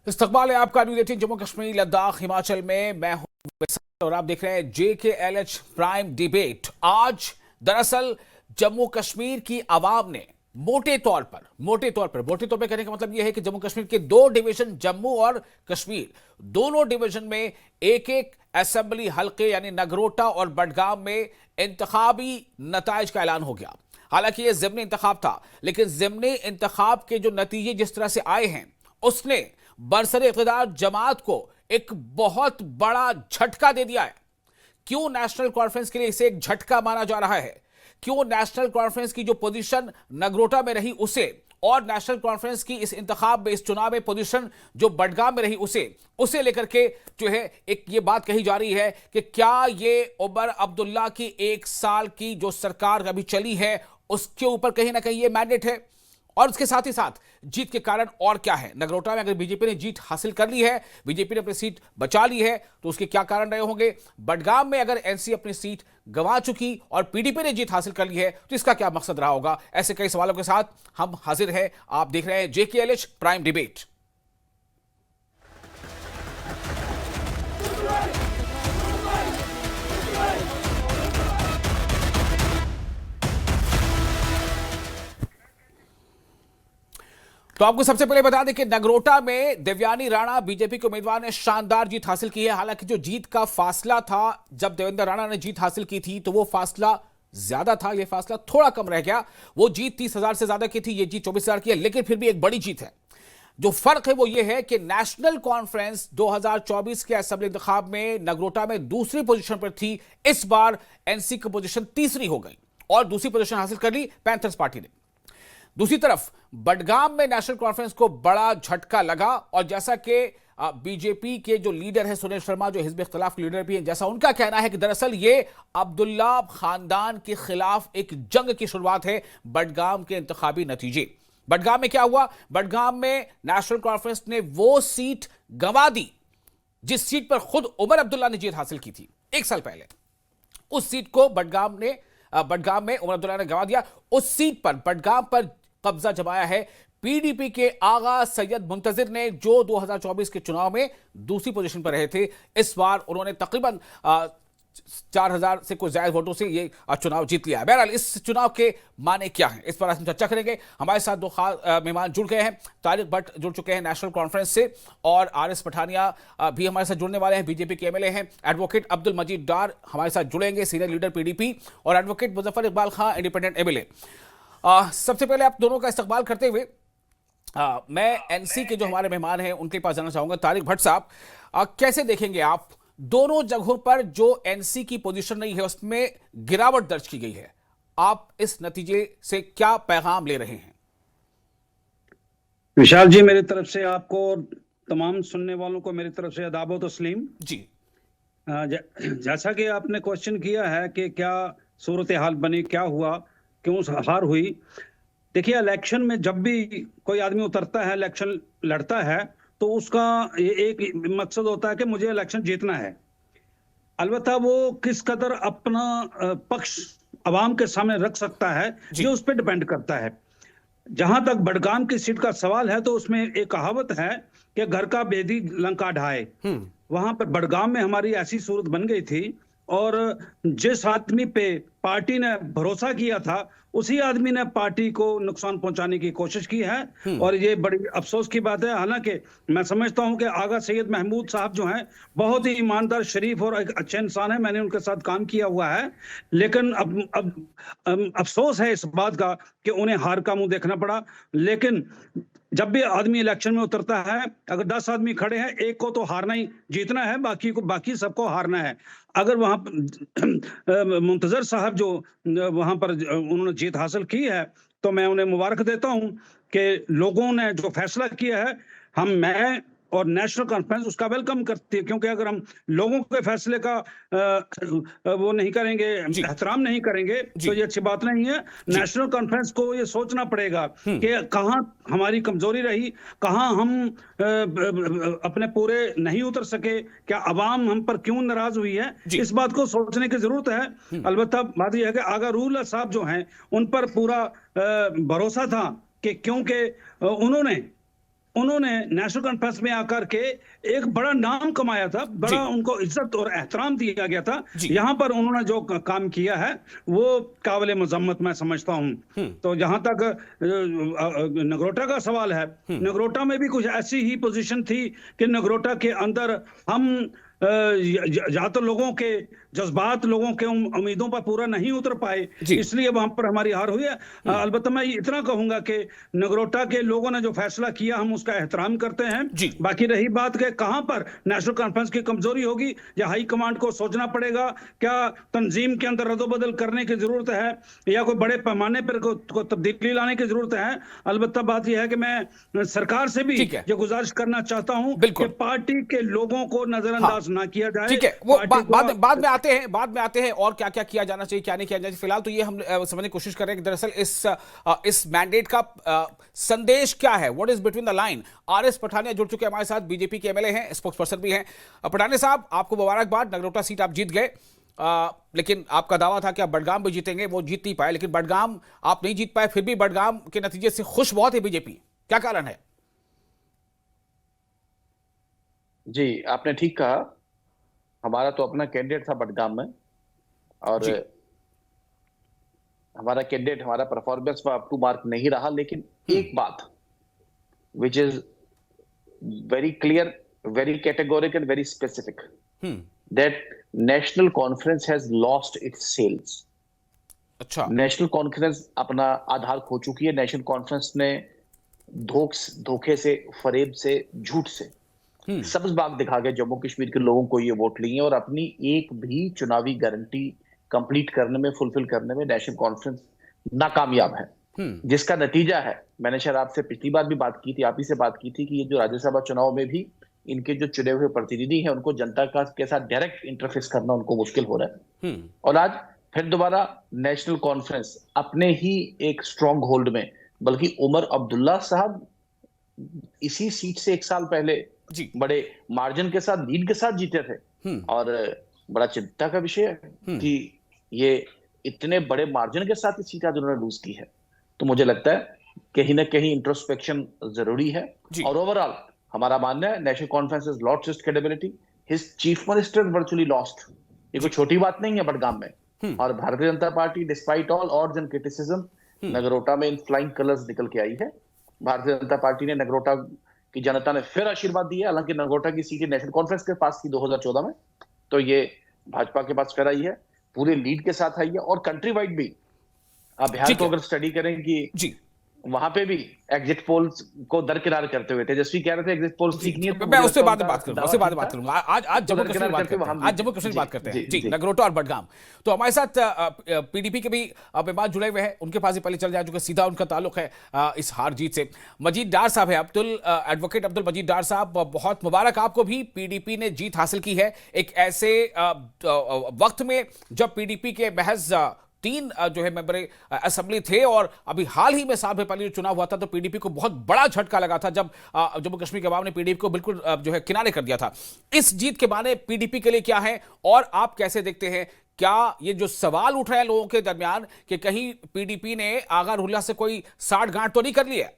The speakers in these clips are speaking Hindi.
इस्तकबाल है आपका न्यूज़ 18 जम्मू कश्मीर लद्दाख हिमाचल में। मैं हूं विशाल और आप देख रहे हैं JKLH प्राइम डिबेट। आज दरअसल जम्मू कश्मीर की आवाम ने मोटे तौर पर कहने का मतलब यह है कि जम्मू कश्मीर के दो डिवीजन जम्मू और कश्मीर, दोनों डिवीजन में एक एक असेंबली हलके यानी नगरोटा और बडगाम में इंतखाबी नताइज का ऐलान हो गया। हालांकि यह ज़िमनी इंतखाब था, लेकिन ज़िमनी इंतखाब के जो नतीजे जिस तरह से आए हैं उसने बरसरे इक़्तिदार जमात को एक बहुत बड़ा झटका दे दिया है। क्यों नेशनल कॉन्फ्रेंस के लिए इसे एक झटका माना जा रहा है? क्यों नेशनल कॉन्फ्रेंस की जो पोजीशन नगरोटा में रही उसे, और नेशनल कॉन्फ्रेंस की इस इंतखाब में, इस चुनाव में पोजीशन जो बडगाम में रही उसे लेकर के जो है एक ये बात कही जा रही है कि क्या ये उमर अब्दुल्ला की 1 साल की जो सरकार अभी चली है उसके ऊपर कहीं ना कहीं ये मैंडेट है, और उसके साथ ही साथ जीत के कारण और क्या है। नगरोटा में अगर बीजेपी ने जीत हासिल कर ली है, बीजेपी ने अपनी सीट बचा ली है, तो उसके क्या कारण रहे होंगे। बडगाम में अगर एनसी अपनी सीट गंवा चुकी और पीडीपी ने जीत हासिल कर ली है तो इसका क्या मकसद रहा होगा। ऐसे कई सवालों के साथ हम हाजिर हैं। आप देख रहे हैं JKLH प्राइम डिबेट। तो आपको सबसे पहले बता दें कि नगरोटा में देवयानी राणा बीजेपी के उम्मीदवार ने शानदार जीत हासिल की है। हालांकि जो जीत का फासला था, जब देवेंद्र राणा ने जीत हासिल की थी तो वो फासला ज्यादा था, ये फासला थोड़ा कम रह गया। वो जीत 30,000 से ज्यादा की थी, ये जीत 24,000 की है, लेकिन फिर भी एक बड़ी जीत है। जो फर्क है वो ये है कि नेशनल कॉन्फ्रेंस 2024 के असेंबली इंतखाब में नगरोटा में दूसरी पोजीशन पर थी, इस बार एनसी की पोजीशन तीसरी हो गई और दूसरी पोजीशन हासिल कर ली पैंथर्स पार्टी ने। दूसरी तरफ बडगाम में नेशनल कॉन्फ्रेंस को बड़ा झटका लगा, और जैसा कि बीजेपी के जो लीडर है सुनील शर्मा, जो हिज़्ब इख्तिलाफ के लीडर भी हैं, जैसा उनका कहना है कि दरअसल ये अब्दुल्ला खानदान के खिलाफ एक जंग की शुरुआत है। बडगाम के इंतखाबी नतीजे, बडगाम में क्या हुआ? बडगाम में नेशनल कॉन्फ्रेंस ने वो सीट गंवा दी जिस सीट पर खुद उमर अब्दुल्ला ने जीत हासिल की थी 1 साल पहले। उस सीट को बडगाम में उमर अब्दुल्ला ने गंवा दिया। उस सीट पर बडगाम पर कब्जा जमाया है पीडीपी के आगा सैयद मुंतजिर ने, जो 2024 के चुनाव में दूसरी पोजीशन पर रहे थे। इस बार उन्होंने तकरीबन 4,000 से कुछ ज्यादा वोटों से ये चुनाव जीत लिया। बहरहाल इस चुनाव के माने क्या हैं, इस पर हम चर्चा करेंगे। हमारे साथ दो खास मेहमान जुड़ गए हैं। तारिक भट्ट जुड़ चुके हैं नेशनल कॉन्फ्रेंस से, और RS पठानिया भी हमारे साथ जुड़ने वाले हैं, बीजेपी के MLA हैं। एडवोकेट अब्दुल मजीद डार हमारे साथ जुड़ेंगे, सीनियर लीडर PDP, और एडवोकेट मुजफ्फर इकबाल खां, इंडिपेंडेंट MLA। सबसे पहले आप दोनों का इस्तकबाल करते हुए मैं एनसी के जो हमारे मेहमान हैं उनके पास जाना चाहूंगा। तारिक भट्ट साहब, कैसे देखेंगे आप दोनों जगहों पर जो एनसी की पोजीशन रही है उसमें गिरावट दर्ज की गई है? आप इस नतीजे से क्या पैगाम ले रहे हैं? विशाल जी, मेरी तरफ से आपको तमाम सुनने वालों को मेरी तरफ से आदाब व तस्लीम जी। जैसा कि आपने क्वेश्चन किया है कि क्या सूरत हाल बनी, क्या हुआ, क्यों हार हुई। देखिए, इलेक्शन में जब भी कोई आदमी उतरता है, इलेक्शन लड़ता है, तो उसका एक मकसद होता है कि मुझे इलेक्शन जीतना है। अलबत्ता वो किस कदर अपना पक्ष अवाम के सामने रख सकता है ये उस पर डिपेंड करता है। जहां तक बडगाम की सीट का सवाल है तो उसमें एक कहावत है कि घर का बेदी लंका ढाए। वहां पर बडगाम में हमारी ऐसी सूरत बन गई थी, और जिस आदमी पे पार्टी ने भरोसा किया था उसी आदमी ने पार्टी को नुकसान पहुंचाने की कोशिश की है। और ये बड़ी अफसोस की बात है। हालांकि मैं समझता हूं कि आगा सैयद महमूद साहब जो हैं बहुत ही ईमानदार, शरीफ और एक अच्छे इंसान है, मैंने उनके साथ काम किया हुआ है। लेकिन अब अफसोस है इस बात का कि उन्हें हार का मुंह देखना पड़ा। लेकिन जब भी आदमी इलेक्शन में उतरता है, अगर 10 आदमी खड़े हैं, एक को तो हारना ही, जीतना है, बाकी सबको हारना है। अगर वहां मुंतजर साहब जो वहां पर उन्होंने जीत हासिल की है तो मैं उन्हें मुबारक देता हूं कि लोगों ने जो फैसला किया है, मैं और नेशनल कॉन्फ्रेंस उसका वेलकम करती है। क्योंकि अगर हम लोगों के फैसले का वो नहीं करेंगे, एहतराम नहीं करेंगे, तो ये अच्छी बात नहीं है। नेशनल कॉन्फ्रेंस को ये सोचना पड़ेगा कि कहां हमारी कमजोरी रही, कहां हम अपने पूरे नहीं उतर सके, क्या अवाम हम पर क्यों नाराज हुई है, इस बात को सोचने की जरूरत है। अलबत्ता बात यह है कि आगा रूल साहब जो हैं उन पर पूरा भरोसा था कि क्योंकि उन्होंने उन्होंने नेशनल कॉन्फ्रेंस में आकर के एक बड़ा नाम कमाया था, बड़ा उनको इज्जत और एहतराम दिया गया था। यहाँ पर उन्होंने जो काम किया है वो काबिल मजम्मत मैं समझता हूँ। तो जहां तक नगरोटा का सवाल है, नगरोटा में भी कुछ ऐसी ही पोजीशन थी कि नगरोटा के अंदर हम या तो लोगों के जज्बात, लोगों के उम्मीदों पर पूरा नहीं उतर पाए, इसलिए वहां पर हमारी हार हुई है। अलबत्ता मैं इतना कहूंगा कि नगरोटा के लोगों ने जो फैसला किया हम उसका एहतराम करते हैं। बाकी रही बात के कहां पर नेशनल कॉन्फ्रेंस की कमजोरी होगी या हाई कमांड को सोचना पड़ेगा, क्या तंजीम के अंदर रद्दोबदल करने की जरूरत है या कोई बड़े पैमाने पर को तब्दीली लाने की जरूरत है। अलबत्ता बात यह है कि मैं सरकार से भी ये गुजारिश करना चाहता हूं कि पार्टी के लोगों को नजरअंदाज ना किया जाए। ठीक है, वो बाद में आते हैं और क्या क्या किया जाना चाहिए, क्या नहीं किया जाना चाहिए। फिलहाल तो ये हम समझने की कोशिश कर रहे हैं कि दरअसल इस मैंडेट का संदेश क्या है, what is between the line. RS Pathania जुड़ चुके हैं हमारे साथ, बीजेपी के एमएलए हैं, स्पोक्स पर्सन भी हैं। पठानिया साहब, आपको मुबारकबाद, नगरोटा सीट आप जीत गए, लेकिन आपका दावा था कि आप बडगाम भी जीतेंगे, वो जीत नहीं पाए। लेकिन बडगाम आप नहीं जीत पाए, फिर भी बडगाम के नतीजे से खुश बहुत है बीजेपी, क्या कारण है? जी, आपने ठीक कहा, हमारा तो अपना कैंडिडेट था बडगाम में और हमारा कैंडिडेट हमारा परफॉर्मेंस में अप टू मार्क नहीं रहा। लेकिन एक बात which is very clear, very categorical, very specific, that National Conference has lost its sails. अच्छा, नेशनल कॉन्फ्रेंस अपना आधार खो चुकी है। नेशनल कॉन्फ्रेंस ने धोखे से, फरेब से, झूठ से सब्ज बाग दिखा के जम्मू कश्मीर के लोगों को ये वोट लिए और अपनी एक भी चुनावी गारंटी कंप्लीट करने में, फुलफिल करने में नेशनल कॉन्फ्रेंस नाकामयाब है। जिसका नतीजा है, मैंने शायद आपसे पिछली बार भी बात की थी, आप ही से बात की थी कि ये जो राज्यसभा चुनाव में भी इनके जो चुने हुए प्रतिनिधि हैं उनको जनता के साथ डायरेक्ट इंटरफेस करना उनको मुश्किल हो रहा है। और आज फिर दोबारा नेशनल कॉन्फ्रेंस अपने ही एक स्ट्रॉन्ग होल्ड में, बल्कि उमर अब्दुल्ला साहब इसी सीट से 1 साल पहले बड़े मार्जिन के साथ, लीड के साथ जीते थे। और बड़ा चिंता का विषय है कि ये इतने बड़े मार्जिन के साथ इस सीट आज उन्होंने लूज की है। तो मुझे लगता है कहीं ना कहीं इंट्रोस्पेक्शन जरूरी है। और ओवरऑल हमारा मानना है national Conference has lost it's credibility, his chief minister virtually lost. ये कोई छोटी बात नहीं है बडगाम में। और Bharatiya Janata party despite all odds and criticism Nagrota में इन फ्लाइंग कलर्स निकल के आई है। भारतीय जनता पार्टी ने, नगरोटा की जनता ने फिर आशीर्वाद दिया। हालांकि नगरोटा की सीटें नेशनल कॉन्फ्रेंस के पास थी 2014 में, तो ये भाजपा के पास फिर आई है, पूरे लीड के साथ आई है। और कंट्री वाइड भी आप बिहार को अगर स्टडी करें कि वहां पे भी एग्जिट पोल्स को दरकिनार करते हुए तेजस्वी कह रहे थे एग्जिट पोल्स ठीक नहीं है। मैं उससे बाद में बात करूंगा, आज जम्मू कश्मीर बात करते हैं। जी, नगरोटा और बडगाम। तो हमारे साथ पीडीपी के भी मेहमान जुड़े हुए हैं, उनके पास ही पहले चल जाए, जो कि सीधा उनका ताल्लुक है इस हार जीत से। मजीद डार साहब है, एडवोकेट अब्दुल मजीद डार साहब, बहुत मुबारक आपको भी, पीडीपी ने जीत हासिल की है एक ऐसे वक्त में जब पीडीपी के महज 3 जो है मेंबर असेंबली थे। और अभी हाल ही में साल में पहले चुनाव हुआ था तो पीडीपी को बहुत बड़ा झटका लगा था जब जम्मू कश्मीर के अवाम ने पीडीपी को बिल्कुल जो है किनारे कर दिया था। इस जीत के माने पीडीपी के लिए क्या है और आप कैसे देखते हैं? क्या ये जो सवाल उठ रहे हैं लोगों के दरमियान कि कहीं पीडीपी ने आगा रुल्ला से कोई साठ गांठ तो नहीं कर ली है?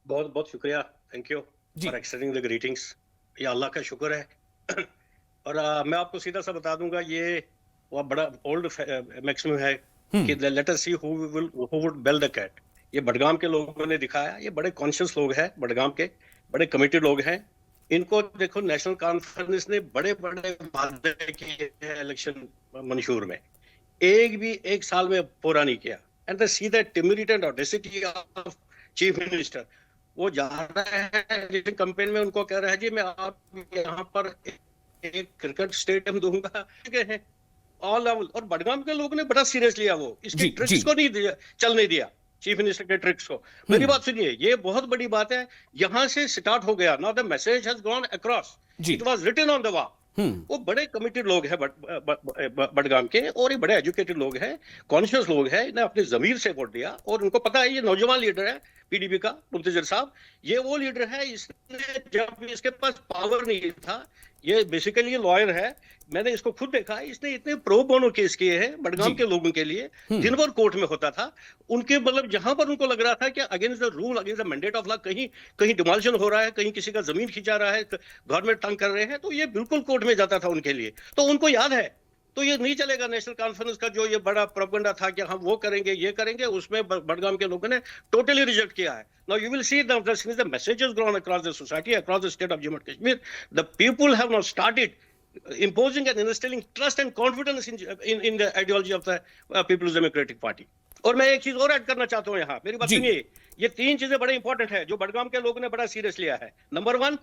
बहुत बहुत शुक्रिया, thank you for extending the greetings. ये अल्लाह का शुक्र है। और मैं आपको सीधा सा बता दूंगा, ये वो बड़ा ओल्ड मैक्सिमम है कि let us see who would bell the cat. ये बडगाम के लोगों ने दिखाया, ये बड़े कॉन्शियस लोग हैं, बडगाम के बड़े कमिटेड लोग हैं। इनको देखो, नेशनल कॉन्फ्रेंस ने बड़े बड़े वादे किए हैं इलेक्शन मंशूर में, एक साल में पूरा नहीं किया। And the see that timidity and audacity of chief minister. वो जा रहे हैं कैंपेन में, उनको कह रहा है जी मैं आप यहाँ पर एक क्रिकेट स्टेडियम दूंगा हैं ऑल लेवल। और बडगाम के लोगों ने बड़ा सीरियस लिया, वो इसकी ट्रिक्स को नहीं दिया, चल नहीं दिया चीफ मिनिस्टर के ट्रिक्स को। मेरी बात सुनिए, ये बहुत बड़ी बात है। यहां से स्टार्ट हो गया, now the message has gone across, it was written on the wall. वो बड़े कमिटेड लोग हैं बडगाम के, और ये बड़े एजुकेटेड लोग हैं, कॉन्शियस लोग हैं, इन्हें अपने जमीर से वोट दिया और उनको पता है ये नौजवान लीडर है, पीडीपी का मुंतजर साहब, ये वो लीडर है, इसने जब इसके पास पावर नहीं था, ये बेसिकली ये लॉयर है, मैंने इसको खुद देखा, इसने इतने प्रो बोनो केस किए हैं बडगाम के लोगों के लिए, दिन भर कोर्ट में होता था उनके, मतलब जहां पर उनको लग रहा था कि against the rule, against the mandate of law, कहीं कहीं डिमोलिशन हो रहा है, कहीं किसी का जमीन खींचा रहा है, गवर्नमेंट तंग कर रहे हैं, तो ये बिल्कुल कोर्ट में जाता था उनके लिए। तो उनको याद है, तो ये नहीं चलेगा नेशनल कॉन्फ्रेंस का जो ये बड़ा प्रोपेगेंडा था कि हम वो करेंगे ये करेंगे, उसमें बडगाम के लोगों ने टोटली रिजेक्ट किया है। Now you will see the message has gone across the society, across the state of Jammu and Kashmir. The people have now started imposing and instilling trust and confidence in the ideology of the People's Democratic Party। और मैं एक चीज और ऐड करना चाहता हूं यहाँ, मेरी बात सुनिए, ये तीन चीजें बड़े इंपॉर्टेंट है जो बडगाम के लोगों ने बड़ा सीरियस लिया है। नंबर वन,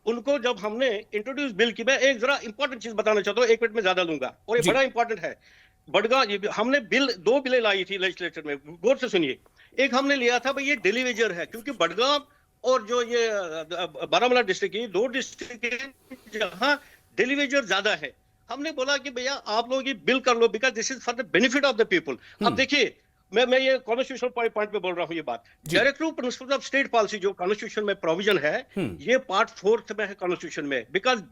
उनको जब हमने इंट्रोड्यूस बिल की, मैं एक जरा इंपॉर्टेंट चीज बताना चाहता हूँ, 1 मिनट में ज्यादा लूंगा, और ये बड़ा इंपॉर्टेंट है। बडगाम हमने दो बिलें लाई थी लेजिस्लेचर में, गौर से सुनिए। एक हमने लिया था भाई ये डेलीवेजर है, क्योंकि बडगाम और जो ये बारामूला डिस्ट्रिक्ट, ये 2 डिस्ट्रिक्ट जहां डेलीवेजर ज्यादा है, हमने बोला कि भैया आप लोग ये बिल कर लो, because this is for the benefit of the people. अब देखिए, मैं ये कॉन्स्टिट्यूशनल पॉइंट पे बोल रहा हूँ ये बात, directive principles of state policy जो कॉन्स्टिट्यूशन में प्रोविजन है, ये पार्ट 4 में है कॉन्स्टिट्यूशन में, because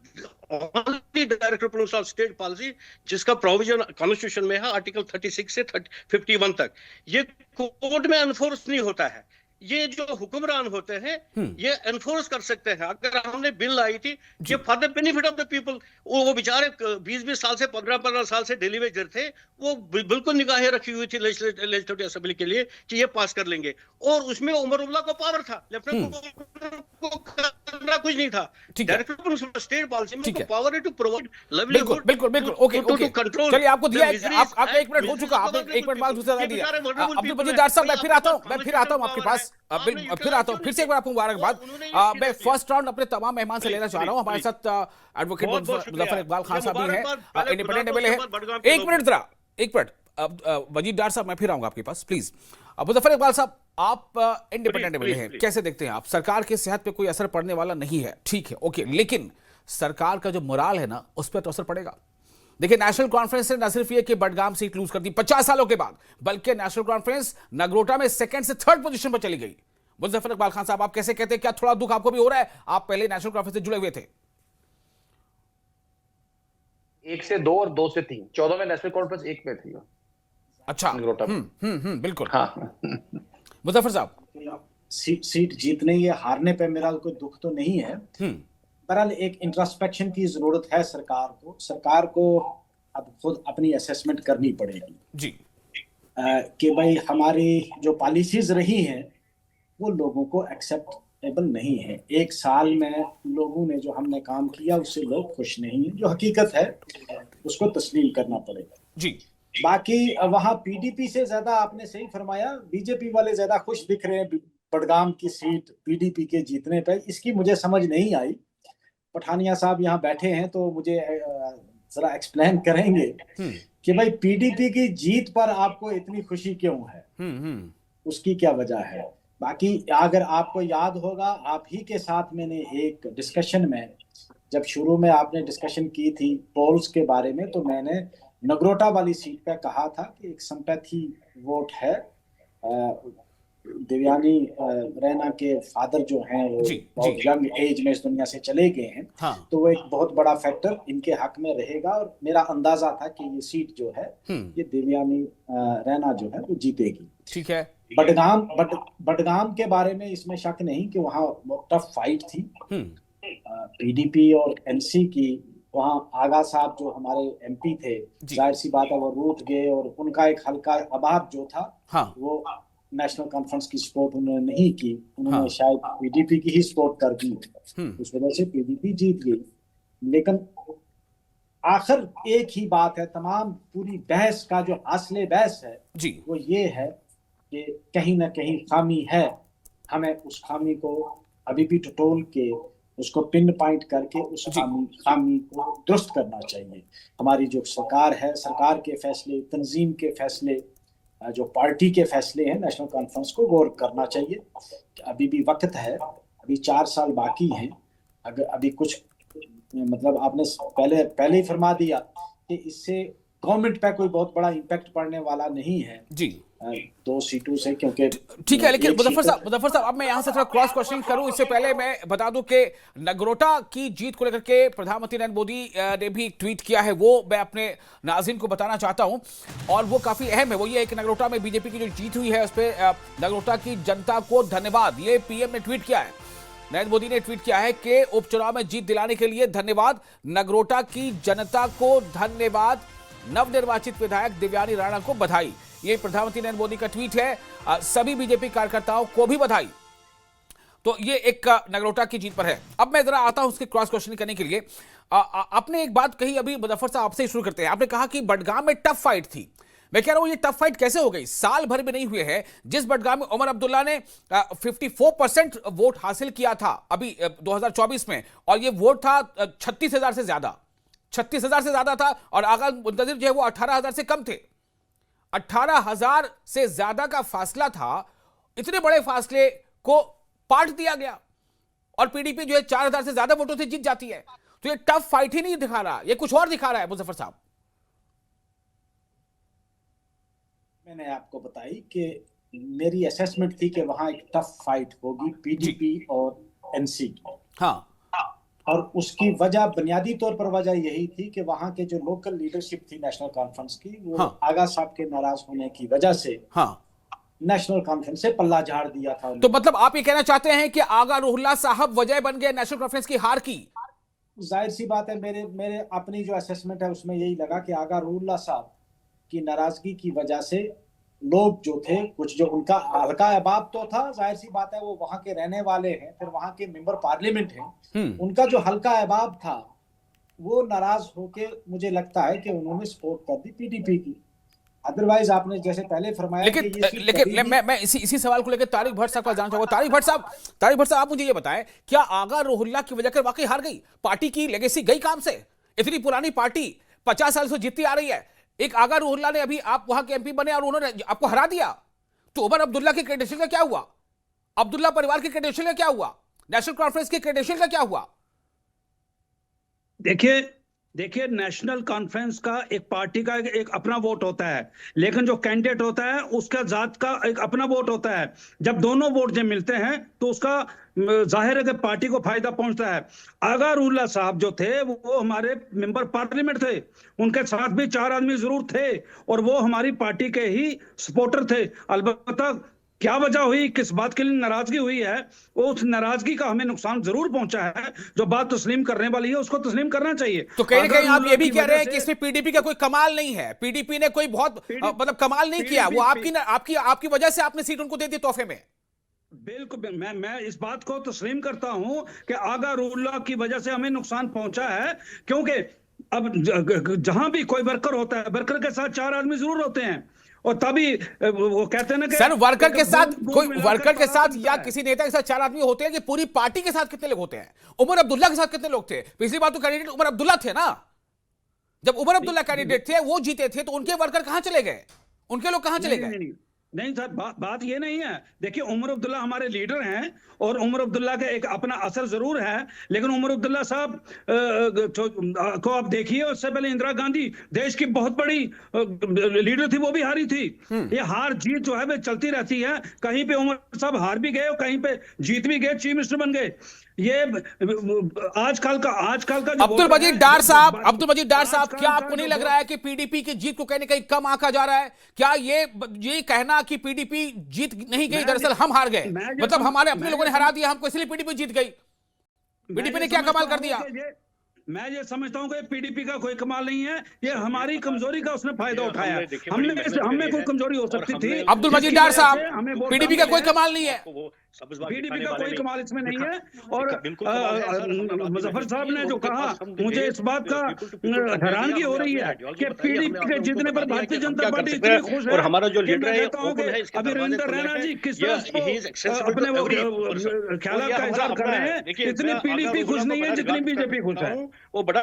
only directive principles of state policy जिसका प्रोविजन कॉन्स्टिट्यूशन में है आर्टिकल 36 से 51 तक, ये कोर्ट में एनफोर्स नहीं होता है। ये जो हुक्मरान होते हैं ये एनफोर्स कर सकते हैं। अगर हमने बिल लाई थी कि for the benefit of the people, वो बेचारे 20-20 साल से 15-15 साल से डेलीवेजर थे, वो बिल्कुल निगाहें रखी हुई थी लेजिस्लेटिव असेंबली के लिए कि ये पास कर लेंगे, और उसमें उमर उल्ला को पावर था, लेफ्टिनेंट को करना कुछ नहीं था। डायरेक्टर स्टेट पॉलिसी में पावर है टू प्रोवाइड लिवलीहुड, बिल्कुल ओके टू कंट्रोल। चलिए, आपको दिया, आपका 1 मिनट हो चुका, आपने 1 मिनट बाद दूसरा दिया। अब्दुल मजीद डॉक्टर साहब, मैं फिर आता हूं आपके पास, फिर आता हूं, फिर से एक बार आपको मुबारकबाद। मैं फर्स्ट राउंड अपने तमाम मेहमान से लेना चाह रहा हूं। हमारे साथ एडवोकेट मुजफ्फर इकबाल खान साहब भी हैं, इंडिपेंडेंट एमएलए हैं। एक मिनट वजीद डार साहब, मैं फिर आऊंगा आपके पास प्लीज। मुजफ्फर इकबाल साहब, आप इंडिपेंडेंट एमएलए हैं, कैसे देखते हैं आप? सरकार की सेहत पे कोई असर पड़ने वाला नहीं है, ठीक है, ओके, लेकिन सरकार का जो मोराल है ना, उस पर तो असर पड़ेगा। देखिए, नेशनल कॉन्फ्रेंस ने न सिर्फ ये कि बडगाम सीट लूज कर दी 50 सालों के बाद, बल्कि नेशनल कॉन्फ्रेंस नगरोटा में 2nd से 3rd पोजीशन पर चली गई। मुजफ्फर इकबाल खान साहब, आप कैसे कहते हैं? क्या थोड़ा दुख आपको भी हो रहा है? आप पहले नेशनल कॉन्फ्रेंस से जुड़े हुए थे। 1 से 2 और 2 से 3, 14 में नेशनल कॉन्फ्रेंस 1 में थी। अच्छा, बिल्कुल। हाँ। मुजफ्फर साहब, सीट जीतने या हारने पे मेरा कोई दुख तो नहीं है। बहरहाल एक इंट्रोस्पेक्शन की जरूरत है सरकार को अब खुद अपनी असेसमेंट करनी पड़ेगी जी, कि भाई हमारी जो पॉलिसीज रही हैं वो लोगों को एक्सेप्टेबल नहीं है। 1 साल में लोगों ने जो हमने काम किया उससे लोग खुश नहीं है, जो हकीकत है उसको तस्लीम करना पड़ेगा जी। बाकी वहाँ पीडीपी से ज्यादा, आपने सही फरमाया, बीजेपी वाले ज्यादा खुश दिख रहे हैं बडगाम की सीट पीडीपी के जीतने पे। इसकी मुझे समझ नहीं आई। पठानिया साहब यहाँ बैठे हैं तो मुझे जरा एक्सप्लेन करेंगे कि भाई पीडीपी की जीत पर आपको इतनी खुशी क्यों है, उसकी क्या वजह है। बाकी अगर आपको याद होगा, आप ही के साथ मैंने एक डिस्कशन में, जब शुरू में आपने डिस्कशन की थी पोल्स के बारे में, तो मैंने नगरोटा वाली सीट पे कहा था कि एक सिंपैथी वोट है। देवयानी रैना के फादर जो हैं वो बहुत यंग एज में इस दुनिया से चले गए हैं, हाँ। तो वो एक बहुत बड़ा फैक्टर इनके हक में रहेगा, और मेरा अंदाजा था कि ये सीट जो है ये देवयानी रैना जो है वो जीतेगी। ठीक है। बडगाम के बारे में इसमें शक नहीं कि वहाँ बहुत टफ फाइट थी पीडीपी और एनसी की। वहाँ आगा साहब जो हमारे एमपी थे, जाहिर सी बात है वो रूठ गए, और उनका एक हल्का अभाव जो था, हाँ। वो नेशनल कॉन्फ्रेंस की सपोर्ट उन्होंने नहीं की, उन्होंने हाँ। शायद पीडीपी की ही सपोर्ट कर दी, उस वजह से पीडीपी जीत गई। लेकिन आखिर एक ही बात है, तमाम पूरी बहस का जो असले बहस है जी, वो ये है कि कहीं ना कहीं खामी है। हमें उस खामी को अभी भी टटोल के, उसको पिन पॉइंट करके उस खामी को दुरुस्त करना चाहिए। हमारी जो सरकार है, सरकार के फैसले, तंजीम के फैसले, जो पार्टी के फैसले हैं, नेशनल कॉन्फ्रेंस को गौर करना चाहिए। अभी भी वक्त है, अभी 4 साल बाकी हैं। अगर अभी कुछ मतलब आपने पहले ही फरमा दिया कि इससे गवर्नमेंट पे कोई बहुत बड़ा इम्पैक्ट पड़ने वाला नहीं है जी। 2 सीटों से, क्योंकि ठीक है, लेकिन एक मुजफ्फर सीट- साहब अब मैं यहां से थोड़ा क्रॉस क्वेश्चनिंग करूं इससे पहले मैं बता दूं कि नगरोटा की जीत को लेकर के प्रधानमंत्री नरेंद्र मोदी ने भी एक ट्वीट किया है, वो मैं अपने नाज़रीन को बताना चाहता हूं और वो काफी अहम है। वो ये है कि नगरोटा में बीजेपी की जो जीत हुई है उस पर नगरोटा की जनता को धन्यवाद, ये पीएम ने ट्वीट किया है। नरेंद्र मोदी ने ट्वीट किया है कि उपचुनाव में जीत दिलाने के लिए धन्यवाद, नगरोटा की जनता को धन्यवाद, नवनिर्वाचित विधायक दिव्यानी राणा को बधाई। ये प्रधानमंत्री नरेंद्र मोदी का ट्वीट है। सभी बीजेपी कार्यकर्ताओं को भी बधाई। तो ये एक नगरोटा की जीत पर है। अब मैं जरा आता हूं उसकी क्रॉस क्वेश्चनिंग करने के लिए। आपने एक बात कही अभी, मुजफ्फर साहब आपसे शुरू करते हैं। आपने कहा कि बडगाम में टफ फाइट थी। मैं कह रहा हूं ये टफ फाइट कैसे हो गई? साल भर में नहीं हुए हैं। जिस बडगाम में उमर अब्दुल्ला ने 54% वोट हासिल किया था अभी 2024 में, और ये वोट था 36,000 से ज्यादा, 36,000 से ज्यादा था, और आगा मुंतजिर जो है वो 18,000 से कम थे। 18,000 से ज्यादा का फासला था। इतने बड़े फासले को पाट दिया गया और पीडीपी जो है 4,000 से ज्यादा वोटों से जीत जाती है। तो ये टफ फाइट ही नहीं दिखा रहा, ये कुछ और दिखा रहा है मुजफ्फर साहब। मैंने आपको बताई कि मेरी असेसमेंट थी कि वहां एक टफ फाइट होगी पीडीपी और एनसी की। हाँ, और उसकी वजह, बुनियादी तौर पर वजह यही थी कि वहां के जो लोकल लीडरशिप थी नेशनल कॉन्फ्रेंस की, वो हाँ। आगा साहब के नाराज होने की वजह से हाँ, नेशनल कॉन्फ्रेंस से पल्ला झाड़ दिया था। तो मतलब आप ये कहना चाहते हैं कि आगा रूहुल्लाह साहब वजह बन गए नेशनल कॉन्फ्रेंस की हार की? जाहिर सी बात है, मेरे अपनी जो असेसमेंट है उसमें यही लगा कि आगा रूहुल्लाह साहब की नाराजगी की वजह से लोग जो थे, कुछ जो उनका हल्का अहबाब तो था, जाहिर सी बात है वो वहां के रहने वाले हैं, फिर वहां के मेंबर पार्लियामेंट हैं, उनका जो हल्का अहबाब था वो नाराज होके मुझे लगता है कि उन्होंने सपोर्ट कर दी पीडीपी की। अदरवाइज आपने जैसे पहले फरमाया कि ये सीट लेकिन मैं इसी सवाल को लेकर तारिक भट्ट साहब का जानना चाहूंगा। तारिक भट्ट साहब आप मुझे ये बताएं, क्या आगा रूहुल्लाह की वजह से वाकई हार गई? पार्टी की लेगेसी गई काम से? इतनी पुरानी पार्टी 50 साल से जीतती आ रही है, एक आगा रूहुल्लाह ने अभी आप वहां के एमपी बने और उन्होंने आपको हरा दिया, तो उमर अब्दुल्ला के क्रेडेंशियल का क्या हुआ? अब्दुल्ला परिवार के क्रेडेंशियल का क्या हुआ? नेशनल कॉन्फ्रेंस के क्रेडेंशियल का क्या हुआ? देखिए नेशनल कॉन्फ्रेंस का एक पार्टी का एक अपना वोट होता है, लेकिन जो कैंडिडेट होता है उसका जात का एक अपना वोट होता है। जब दोनों वोट जब मिलते हैं तो उसका जाहिर है कि पार्टी को फायदा पहुंचता है। आगा रूहुल्लाह साहब जो थे वो हमारे मेंबर पार्लियामेंट थे, उनके साथ भी 4 आदमी जरूर थे और वो हमारी पार्टी के ही सपोर्टर थे। अलबत्ता क्या वजह हुई, किस बात के लिए नाराजगी हुई है, उस नाराजगी का हमें नुकसान जरूर पहुंचा है। जो बात तस्लीम करने वाली है उसको तस्लीम करना चाहिए। तो कहीं ना कहीं आप ये भी कह रहे हैं कि इसमें पीडीपी का कोई कमाल नहीं है, पीडीपी ने कोई बहुत मतलब कमाल नहीं किया, वो आपकी वजह से आपने सीट उनको दे दी तोहफे में। बिल्कुल, मैं इस बात को तस्लीम करता हूं कि आगा रूहुल्लाह की वजह से हमें नुकसान पहुंचा है, क्योंकि अब जहां भी कोई वर्कर होता है, वर्कर के साथ 4 आदमी जरूर होते हैं, और तभी वो कहते हैं ना कि सर वर्कर के साथ कोई वर्कर के साथ या किसी नेता के साथ 4 आदमी होते हैं, कि पूरी पार्टी के साथ कितने लोग होते हैं? उमर अब्दुल्ला के साथ कितने लोग थे? पिछली बार तो कैंडिडेट उमर अब्दुल्ला थे ना। जब उमर अब्दुल्ला कैंडिडेट थे, वो जीते थे, तो उनके वर्कर कहां चले गए? उनके लोग कहां चले गए? नहीं सर, बात ये नहीं है। देखिए उमर अब्दुल्ला हमारे लीडर हैं और उमर अब्दुल्ला का एक अपना असर जरूर है, लेकिन उमर अब्दुल्ला साहब को आप देखिए, उससे पहले इंदिरा गांधी देश की बहुत बड़ी लीडर थी, वो भी हारी थी। ये हार जीत जो है वो चलती रहती है। कहीं पे उमर साहब हार भी गए और कहीं पे जीत भी गए, चीफ मिनिस्टर बन गए। ये आजकल का अब्दुल मजीद डार साहब, क्या आपको नहीं लग रहा है कि पीडीपी की जीत को कहीं ना कहीं कम आंका जा रहा है? क्या ये कहना कि पीडीपी जीत नहीं गई, दरअसल हम हार गए, मतलब हमारे अपने लोगों ने हरा दिया हमको, इसलिए पीडीपी जीत गई? पीडीपी ने क्या कमाल कर दिया? मैं ये समझता हूं कि पीडीपी का कोई कमाल नहीं है, ये हमारी कमजोरी का उसने फायदा उठाया। हमने कोई कमजोरी हो सकती थी। अब्दुल मजीद डार साहब, पीडीपी का कोई कमाल नहीं है, पीडीपी का कोई कमाल इसमें नहीं है। और मुजफ्फर साहब ने जो कहा, मुझे इस बात का हैरानगी हो रही है कि पीडीपी के जीतने पर भारतीय जनता पार्टी इतनी खुश है। और हमारा जो लीडर है अभी रविंद्र रैना जी किस तरह अपने वो ख्याल का इजहार कर रहे हैं, इतनी पीडीपी खुश नहीं है जितनी बीजेपी खुश है। वो बड़ा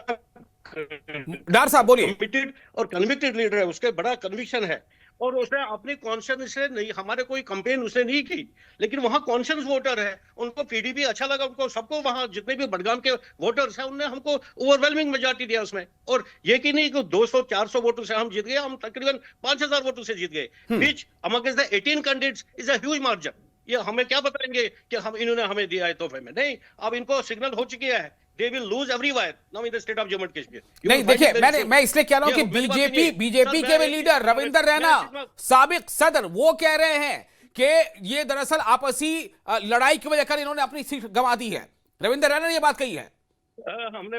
डार साहब बोलिए। कमिटेड और कन्विक्टेड लीडर है, उसके बड़ा कन्विक्शन है, और उसने अपनी कॉन्शियस से नहीं, हमारे कोई कंपेन उसने नहीं की, लेकिन वहां कॉन्शियस वोटर है, उनको पीडीपी अच्छा लगा, उनको सबको, वहां जितने भी बडगाम के वोटर्स हैं उनने हमको ओवरवेलमिंग मेजॉरिटी दिया उसमें। और ये कि नहीं कि 200-400 वोटों से हम जीत गए, हम तकरीबन 5000 वोटों से जीत गए। बीच amongst the 18 candidates is a huge margin. ये हमें क्या बताएंगे कि हम इन्होंने हमें दिया है तोहफे में? नहीं, अब इनको सिग्नल हो चुकी है, they will lose everywhere now in the state of Jammu and Kashmir. नहीं देखिए, मैं इसलिए कह रहा हूं कि बीजेपी के लीडर रविंदर रैना, साबिक सदर, वो कह रहे हैं कि ये दरअसल आपसी लड़ाई की वजह कर इन्होंने अपनी सीट गंवा दी है। रविंदर रैना ने ये बात कही है। हमने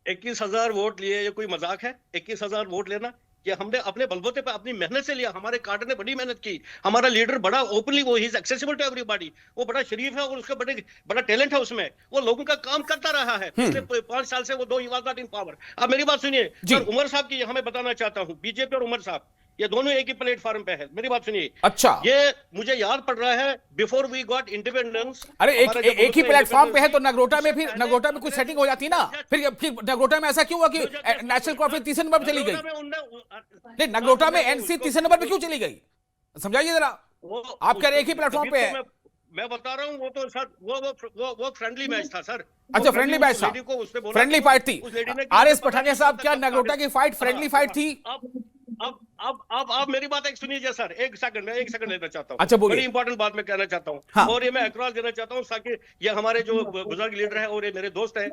21,000 वोट लिए, ये कोई मजाक है? 21,000 वोट लेना ये हमने अपने बलबूते पे अपनी मेहनत से लिया। हमारे कार्ड ने बड़ी मेहनत की, हमारा लीडर बड़ा ओपनली, वो he is accessible to everybody, वो बड़ा शरीफ है और उसका बड़ा टैलेंट है उसमें, वो लोगों का काम करता रहा है पिछले 5 साल से। वो दो he was not in power. अब मेरी बात सुनिए सर, उमर साहब की हमें बताना चाहता हूँ, बीजेपी और उमर साहब ये दोनों एक ही प्लेटफॉर्म पे है। मेरी बात सुनिए। अच्छा, ये मुझे याद पड़ रहा है बिफोर वी गॉट इंडिपेंडेंस। अरे एक ही प्लेटफॉर्म पे है तो नगरोटा में कुछ सेटिंग हो जाती ना। फिर नगरोटा में ऐसा क्यों हुआ कि नेशनल कॉन्फ्रेंस तीसरे नंबर पे चली गई? नहीं, नगरोटा में एनसी तीसरे नंबर पे क्यों चली गई, समझाइए जरा। आप कह रहे एक ही प्लेटफॉर्म पे है। मैं बता रहा हूँ, वो तो सर वो फ्रेंडली मैच था सर। अच्छा, फ्रेंडली मैच था, फ्रेंडली फाइट थी। आरएस पठानिया साहब, क्या नगरोटा की फाइट फ्रेंडली फाइट थी? अब मेरी बात एक सुनिए सर, एक सेकंड लेना चाहता हूँ। अच्छा, बोलिए। बड़ी इंपॉर्टेंट बात मैं कहना चाहता हूँ। हाँ। और ये मैं अक्रॉस देना चाहता हूँ ताकि ये हमारे जो बुजुर्ग लीडर है और ये मेरे दोस्त हैं,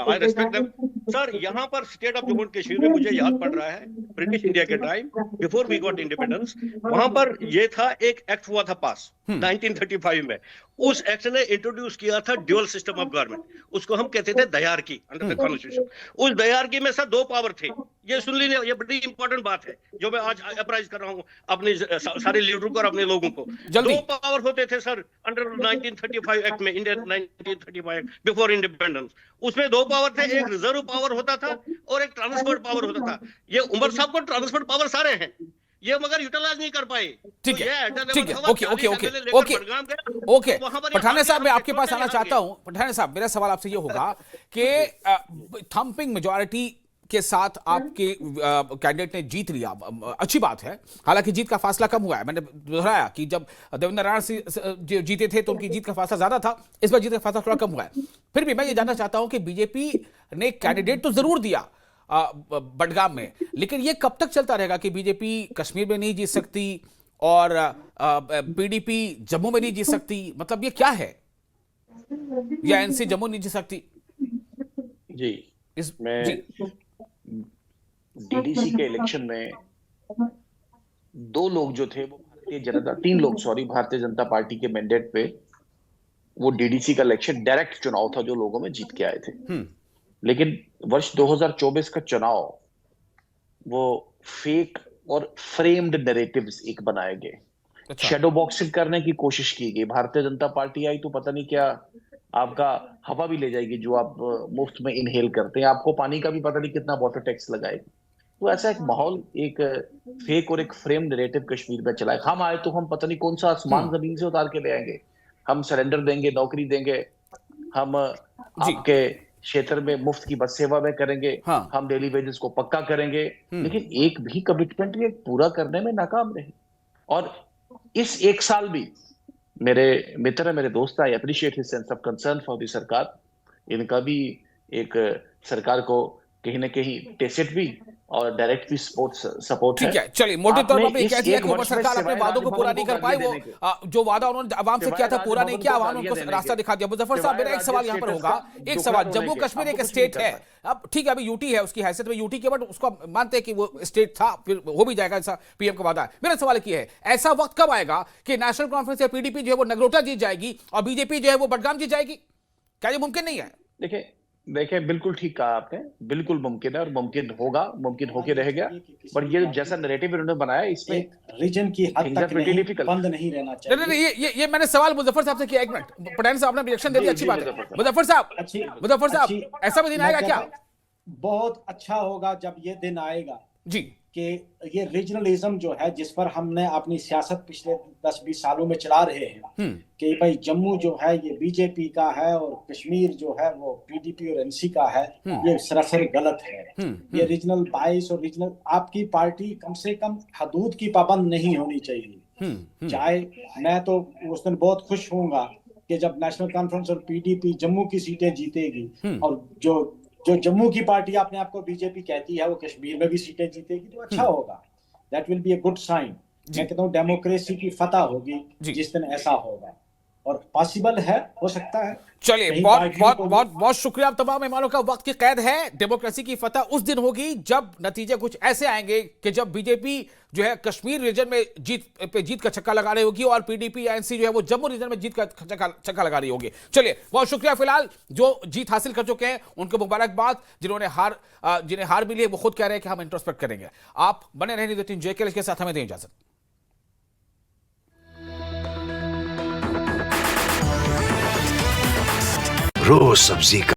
आई रेस्पेक्ट देम। सर, यहाँ पर state of Jammu and Kashmir में मुझे याद पड़ रहा है ब्रिटिश इंडिया के time, before we got independence, वहां पर ये था, एक एक्ट हुआ था पास 1935 में। उस एक्ट ने इंट्रोड्यूस किया था ड्यूअल सिस्टम ऑफ गवर्नमेंट, उसको हम कहते थे दयारकी अंडर द कॉन्स्टिट्यूशन। उस दयारकी में सर 2 पावर थे। ये सुन लीजिए, ये बड़ी इंपॉर्टेंट बात है जो मैं आज अप्राइज कर रहा हूँ अपने सारे लीडरों को और अपने लोगों को। 2 पावर होते थे सर अंडर 1935 एक्ट में, इंडियन 1935 एक्ट बिफोर इंडिपेंडेंस। उसमें 2 पावर थे, एक रिजर्व पावर होता था और एक ट्रांसपोर्ट पावर होता था। ये उमर साहब को ट्रांसपोर्ट पावर सारे हैं, ये मगर यूटिलाइज नहीं कर पाए। ठीक है, ओके। पठानिया साहब, मैं आपके पास आना चाहता हूं। पठानिया साहब, मेरा सवाल आपसे ये होगा कि थंपिंग मेजॉरिटी के साथ आपके कैंडिडेट ने जीत लिया, अच्छी बात है। हालांकि जीत का फासला कम हुआ है। मैंने दोहराया कि जब देवेंद्र राणा जीते थे तो उनकी जीत का फासला ज्यादा था, इस बार जीत का फासला थोड़ा कम हुआ है। फिर भी मैं ये जानना चाहता हूं कि बीजेपी ने कैंडिडेट तो जरूर दिया बडगाम में, लेकिन ये कब तक चलता रहेगा कि बीजेपी कश्मीर में नहीं जीत सकती और पीडीपी जम्मू में नहीं जीत सकती? मतलब ये क्या है, या एनसी जम्मू नहीं जीत सकती? जी, इसमें डीडीसी के इलेक्शन में 2 लोग जो थे वो 3 लोग भारतीय जनता पार्टी के मैंडेट पे वो डीडीसी का इलेक्शन डायरेक्ट चुनाव था जो लोगों में जीत के आए थे। लेकिन वर्ष 2024 का चुनाव वो फेक और फ्रेम्ड नैरेटिव्स एक बनाए गए। अच्छा। शैडो बॉक्सिंग करने की कोशिश की गई। भारतीय जनता पार्टी आई तो पता नहीं क्या आपका हवा भी ले जाएगी जो आप मुफ्त में इनहेल करते हैं, आपको पानी का भी पता नहीं कितना वाटर टैक्स लगाएगी। तो ऐसा एक माहौल, एक फेक और एक फ्रेम नैरेटिव कश्मीर में चला है। हम आए तो हम पता नहीं कौन सा आसमान जमीन से उतार के ले आएंगे, हम सरेंडर देंगे, नौकरी देंगे, हम आपके क्षेत्र में मुफ्त की बस सेवा में करेंगे, हाँ। हम डेली वेजेस को पक्का करेंगे, लेकिन एक भी कमिटमेंट ये पूरा करने में नाकाम रहे। और इस 1 साल भी मेरे मित्र, मेरे दोस्त, I appreciate his sense of concern for the सरकार। इनका भी एक सरकार को कहीं ना कहीं टेसिट भी और डायरेक्ट भी सपोर्ट है। ठीक है, चलिए, मोटे तौर पर कह दिया कि उमर सरकार अपने वादों को पूरा नहीं कर पाई। वो जो वादा उन्होंने आवाम से किया था पूरा नहीं किया, आवाम ने उनको रास्ता दिखा दिया। मुजफ्फर साहब, मेरा एक सवाल यहाँ पर होगा, एक सवाल, जम्मू कश्मीर एक स्टेट है, अब ठीक है अभी यूटी है, उसकी हैसियत में यूटी के, बट उसको मानते हैं कि वो स्टेट था, फिर हो भी जाएगा, ऐसा पीएम का वादा है। मेरा सवाल ये है, ऐसा वक्त कब आएगा कि नेशनल कॉन्फ्रेंस या पीडीपी जो है वो नगरोटा जीत जाएगी और बीजेपी जो है वो बडगाम जीत जाएगी? क्या ये मुमकिन नहीं है? देखिए, बिल्कुल ठीक कहा आपने, बिल्कुल मुमकिन है और मुमकिन होगा, मुमकिन होके रहेगा। पर ये जैसा नैरेटिव इन्होंने बनाया, इसमें रीजन की हद तक बंद नहीं रहना चाहिए। ये मैंने सवाल मुजफ्फर साहब से किया। एक मिनट, पठान साहब ने रिएक्शन दे दिया, अच्छी बात है। मुजफ्फर साहब, ऐसा भी दिन आएगा क्या? बहुत अच्छा होगा जब ये दिन आएगा जी, कि ये रीजनलिज्म जो है जिस पर हमने अपनी सियासत पिछले 10-20 सालों में चला रहे हैं कि भाई जम्मू जो है ये बीजेपी का है और कश्मीर जो है वो पीडीपी और एनसी का है, ये सरासर गलत है। ये रीजनल बाइस और रीजनल, आपकी पार्टी कम से कम हदूद की पाबंद नहीं होनी चाहिए। चाहे मैं तो उस दिन बहुत खुश होऊंगा कि जब नेशनल कॉन्फ्रेंस और पीडीपी जम्मू की सीटें जीतेगी और जो जम्मू की पार्टी अपने आप को बीजेपी कहती है वो कश्मीर में भी सीटें जीतेगी तो अच्छा होगा। That will be a good sign. मैं कहता हूँ डेमोक्रेसी की फतह होगी जिस दिन ऐसा होगा, और पॉसिबल है, हो सकता है। चलिए, बहुत शुक्रिया आप तमाम मेहमानों का। वक्त की कैद है, डेमोक्रेसी की फतह उस दिन होगी जब नतीजे कुछ ऐसे आएंगे कि जब बीजेपी जो है कश्मीर रीजन में जीत का छक्का लगा रही होगी और पीडीपी या एनसी जो है वो जम्मू रीजन में जीत का छक्का लगा रही होगी। चलिए, बहुत शुक्रिया। फिलहाल जो जीत हासिल कर चुके हैं उनको मुबारकबाद, जिन्हें हार मिली है वो खुद कह रहे हैं कि हम इंट्रोस्पेक्ट करेंगे। आप बने रहने देते हैं जेके के साथ, हमें दें इजाजत। रोज सब्जी का